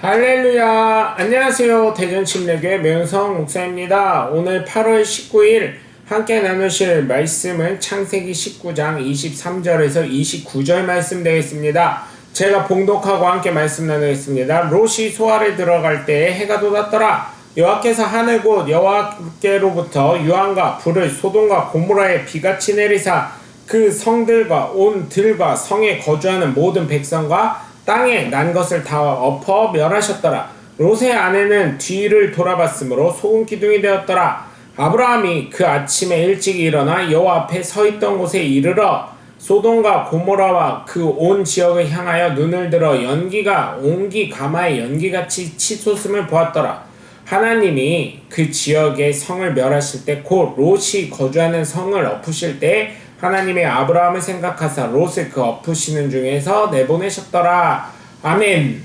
할렐루야. 안녕하세요. 대전침례교회 명성 목사입니다. 오늘 8월 19일 함께 나누실 말씀은 창세기 19장 23절에서 29절 말씀 되겠습니다. 제가 봉독하고 함께 말씀 나누겠습니다. 롯이 소알에 들어갈 때에 해가 돋았더라. 여호와께서 하늘 곧 여호와께로부터 유황과 불을 소돔과 고모라에 비같이 내리사 그 성들과 온 들과 성에 거주하는 모든 백성과 땅에 난 것을 다 엎어 멸하셨더라. 롯의 아내는 뒤를 돌아봤으므로 소금 기둥이 되었더라. 아브라함이 그 아침에 일찍 일어나 여호와 앞에 서 있던 곳에 이르러 소돔과 고모라와 그 온 지역을 향하여 눈을 들어 연기가 옹기 가마의 연기같이 치솟음을 보았더라. 하나님이 그 지역의 성을 멸하실 때 곧 롯이 거주하는 성을 엎으실 때 하나님의 아브라함을 생각하사 롯을 그 엎으시는 중에서 내보내셨더라. 아멘.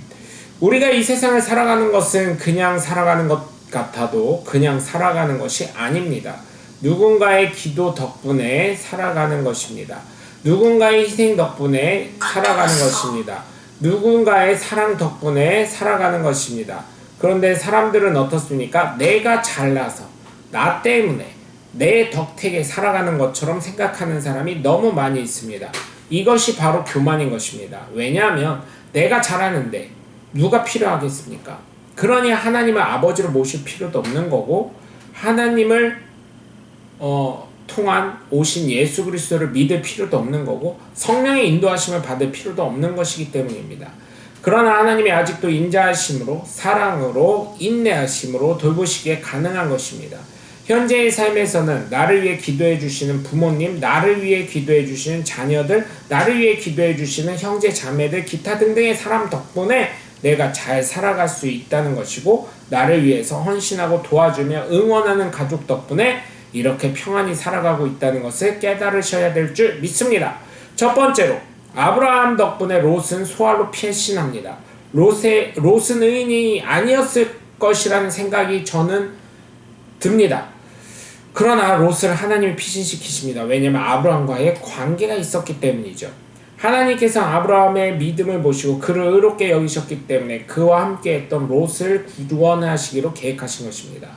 우리가 이 세상을 살아가는 것은 그냥 살아가는 것 같아도 그냥 살아가는 것이 아닙니다. 누군가의 기도 덕분에 살아가는 것입니다. 누군가의 희생 덕분에 살아가는 것입니다. 누군가의 사랑 덕분에 살아가는 것입니다. 그런데 사람들은 어떻습니까? 내가 잘나서 나 때문에 내 덕택에 살아가는 것처럼 생각하는 사람이 너무 많이 있습니다. 이것이 바로 교만인 것입니다. 왜냐하면 내가 잘하는데 누가 필요하겠습니까? 그러니 하나님을 아버지로 모실 필요도 없는 거고 하나님을 통한 오신 예수 그리스도를 믿을 필요도 없는 거고 성령의 인도하심을 받을 필요도 없는 것이기 때문입니다. 그러나 하나님이 아직도 인자하심으로 사랑으로 인내하심으로 돌보시기에 가능한 것입니다. 현재의 삶에서는 나를 위해 기도해 주시는 부모님, 나를 위해 기도해 주시는 자녀들, 나를 위해 기도해 주시는 형제 자매들, 기타 등등의 사람 덕분에 내가 잘 살아갈 수 있다는 것이고 나를 위해서 헌신하고 도와주며 응원하는 가족 롯에 이렇게 평안히 살아가고 있다는 것을 깨달으셔야 될 줄 믿습니다. 첫 번째로 아브라함 덕분에 롯은 소알로 피신합니다. 롯은 의인이 아니었을 것이라는 생각이 저는 듭니다. 그러나 롯을 하나님이 피신시키십니다. 왜냐하면 아브라함과의 관계가 있었기 때문이죠. 하나님께서 아브라함의 믿음을 보시고 그를 의롭게 여기셨기 때문에 그와 함께 했던 롯을 구원하시기로 계획하신 것입니다.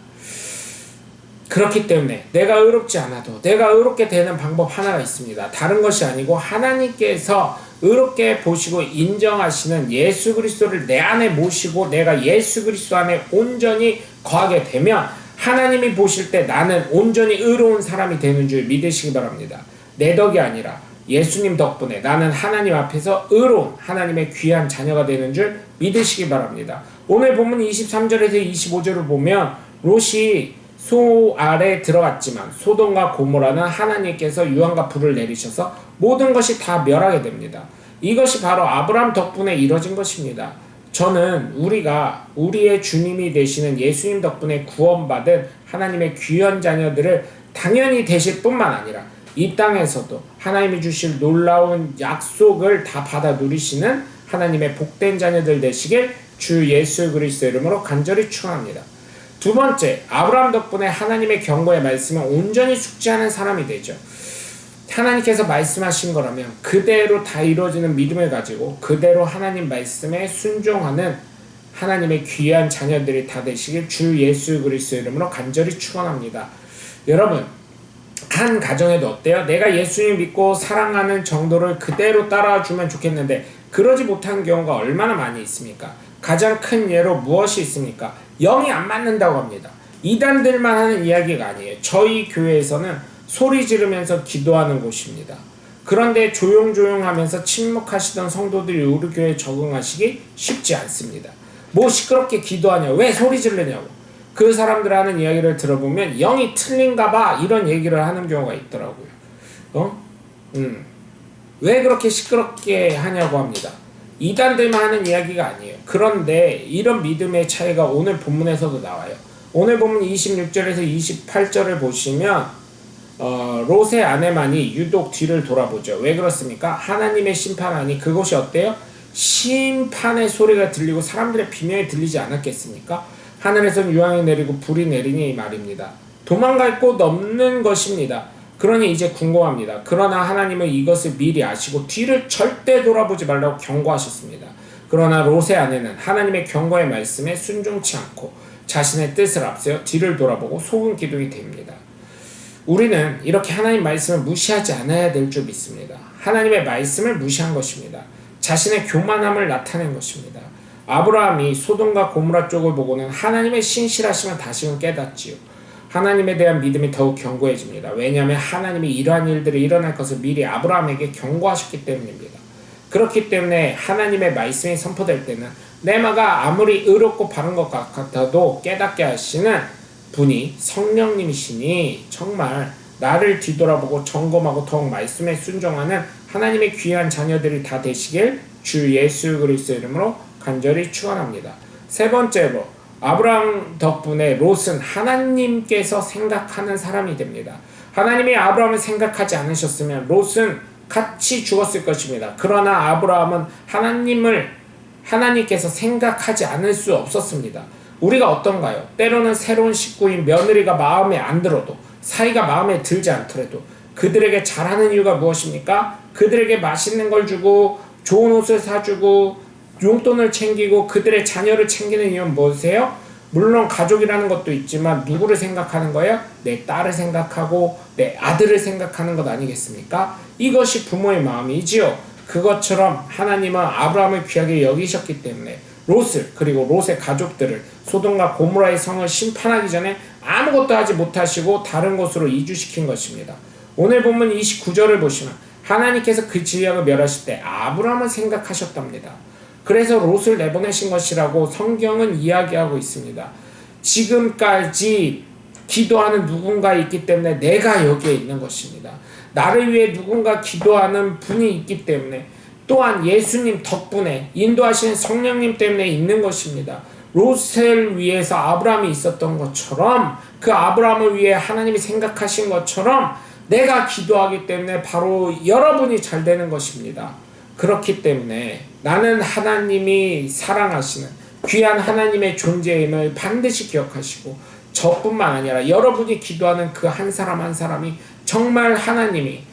그렇기 때문에 내가 의롭지 않아도 내가 의롭게 되는 방법 하나가 있습니다. 다른 것이 아니고 하나님께서 의롭게 보시고 인정하시는 예수 그리스도를 내 안에 모시고 내가 예수 그리스도 안에 온전히 거하게 되면 하나님이 보실 때 나는 온전히 의로운 사람이 되는 줄 믿으시기 바랍니다. 내 덕이 아니라 예수님 덕분에 나는 하나님 앞에서 의로운 하나님의 귀한 자녀가 되는 줄 믿으시기 바랍니다. 오늘 본문 23절에서 25절을 보면 롯이 소알에 들어갔지만 소돔과 고모라는 하나님께서 유황과 불을 내리셔서 모든 것이 다 멸하게 됩니다. 이것이 바로 아브라함 덕분에 이뤄진 것입니다. 저는 우리가 우리의 주님이 되시는 예수님 덕분에 구원받은 하나님의 귀한 자녀들을 당연히 되실 뿐만 아니라 이 땅에서도 하나님이 주실 놀라운 약속을 다 받아 누리시는 하나님의 복된 자녀들 되시길 주 예수 그리스도 이름으로 간절히 축원합니다. 두 번째, 아브라함 덕분에 하나님의 경고의 말씀을 온전히 숙지하는 사람이 되죠. 하나님께서 말씀하신 거라면 그대로 다 이루어지는 믿음을 가지고 그대로 하나님 말씀에 순종하는 하나님의 귀한 자녀들이 다 되시길 주 예수 그리스도 이름으로 간절히 축원합니다. 여러분, 한 가정에도 어때요? 내가 예수님 믿고 사랑하는 정도를 그대로 따라주면 좋겠는데 그러지 못한 경우가 얼마나 많이 있습니까? 가장 큰 예로 무엇이 있습니까? 영이 안 맞는다고 합니다. 이단들만 하는 이야기가 아니에요. 저희 교회에서는 소리 지르면서 기도하는 곳입니다. 그런데 조용조용하면서 침묵하시던 성도들이 우리 교회에 적응하시기 쉽지 않습니다. 뭐 시끄럽게 기도하냐? 왜 소리 지르냐고. 그 사람들 하는 이야기를 들어보면 영이 틀린가 봐 이런 얘기를 하는 경우가 있더라고요. 왜 그렇게 시끄럽게 하냐고 합니다. 이단들만 하는 이야기가 아니에요. 그런데 이런 믿음의 차이가 오늘 본문에서도 나와요. 오늘 본문 26절에서 28절을 보시면 롯의 아내만이 유독 뒤를 돌아보죠. 왜 그렇습니까? 하나님의 심판하니 그것이 어때요? 심판의 소리가 들리고 사람들의 비명이 들리지 않았겠습니까? 하늘에선 유황이 내리고 불이 내리니 말입니다. 도망갈 곳 없는 것입니다. 그러니 이제 궁금합니다. 그러나 하나님은 이것을 미리 아시고 뒤를 절대 돌아보지 말라고 경고하셨습니다. 그러나 롯의 아내는 하나님의 경고의 말씀에 순종치 않고 자신의 뜻을 앞세워 뒤를 돌아보고 속은 기둥이 됩니다. 우리는 이렇게 하나님 말씀을 무시하지 않아야 될 줄 믿습니다. 하나님의 말씀을 무시한 것입니다. 자신의 교만함을 나타낸 것입니다. 아브라함이 소돔과 고모라 쪽을 보고는 하나님의 신실하심을 다시금 깨닫지요. 하나님에 대한 믿음이 더욱 견고해집니다. 왜냐하면 하나님이 이러한 일들이 일어날 것을 미리 아브라함에게 경고하셨기 때문입니다. 그렇기 때문에 하나님의 말씀이 선포될 때는 내 마가 아무리 의롭고 바른 것 같아도 깨닫게 하시는 분이 성령님이시니 정말 나를 뒤돌아보고 점검하고 더욱 말씀에 순종하는 하나님의 귀한 자녀들이 다 되시길 주 예수 그리스도 이름으로 간절히 축원합니다. 세 번째로 아브라함 덕분에 롯은 하나님께서 생각하는 사람이 됩니다. 하나님이 아브라함을 생각하지 않으셨으면 롯은 같이 죽었을 것입니다. 그러나 아브라함은 하나님께서 생각하지 않을 수 없었습니다. 우리가 어떤가요? 때로는 새로운 식구인 며느리가 마음에 안 들어도, 사이가 마음에 들지 않더라도 그들에게 잘하는 이유가 무엇입니까? 그들에게 맛있는 걸 주고 좋은 옷을 사주고 용돈을 챙기고 그들의 자녀를 챙기는 이유는 무엇이세요? 물론 가족이라는 것도 있지만 누구를 생각하는 거예요? 내 딸을 생각하고 내 아들을 생각하는 것 아니겠습니까? 이것이 부모의 마음이지요. 그것처럼 하나님은 아브라함을 귀하게 여기셨기 때문에 롯을, 그리고 롯의 가족들을 소돔과 고모라의 성을 심판하기 전에 아무것도 하지 못하시고 다른 곳으로 이주시킨 것입니다. 오늘 본문 29절을 보시면 하나님께서 그 지역을 멸하실 때 아브라함을 생각하셨답니다. 그래서 롯을 내보내신 것이라고 성경은 이야기하고 있습니다. 지금까지 기도하는 누군가 있기 때문에 내가 여기에 있는 것입니다. 나를 위해 누군가 기도하는 분이 있기 때문에, 또한 예수님 덕분에 인도하시는 성령님 때문에 있는 것입니다. 롯을 위해서 아브라함이 있었던 것처럼, 그 아브라함을 위해 하나님이 생각하신 것처럼 내가 기도하기 때문에 바로 여러분이 잘 되는 것입니다. 그렇기 때문에 나는 하나님이 사랑하시는 귀한 하나님의 존재임을 반드시 기억하시고, 저뿐만 아니라 여러분이 기도하는 그 한 사람 한 사람이 정말 하나님이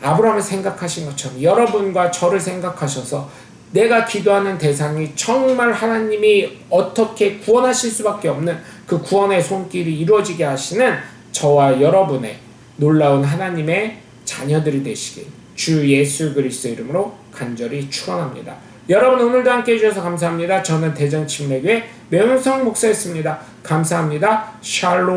아브라함을 생각하신 것처럼 여러분과 저를 생각하셔서 내가 기도하는 대상이 정말 하나님이 어떻게 구원하실 수밖에 없는 그 구원의 손길이 이루어지게 하시는 저와 여러분의 놀라운 하나님의 자녀들이 되시길 주 예수 그리스도 이름으로 간절히 축원합니다. 여러분 오늘도 함께 해주셔서 감사합니다. 저는 대전침례교회 매운성 목사였습니다. 감사합니다. 샬롬.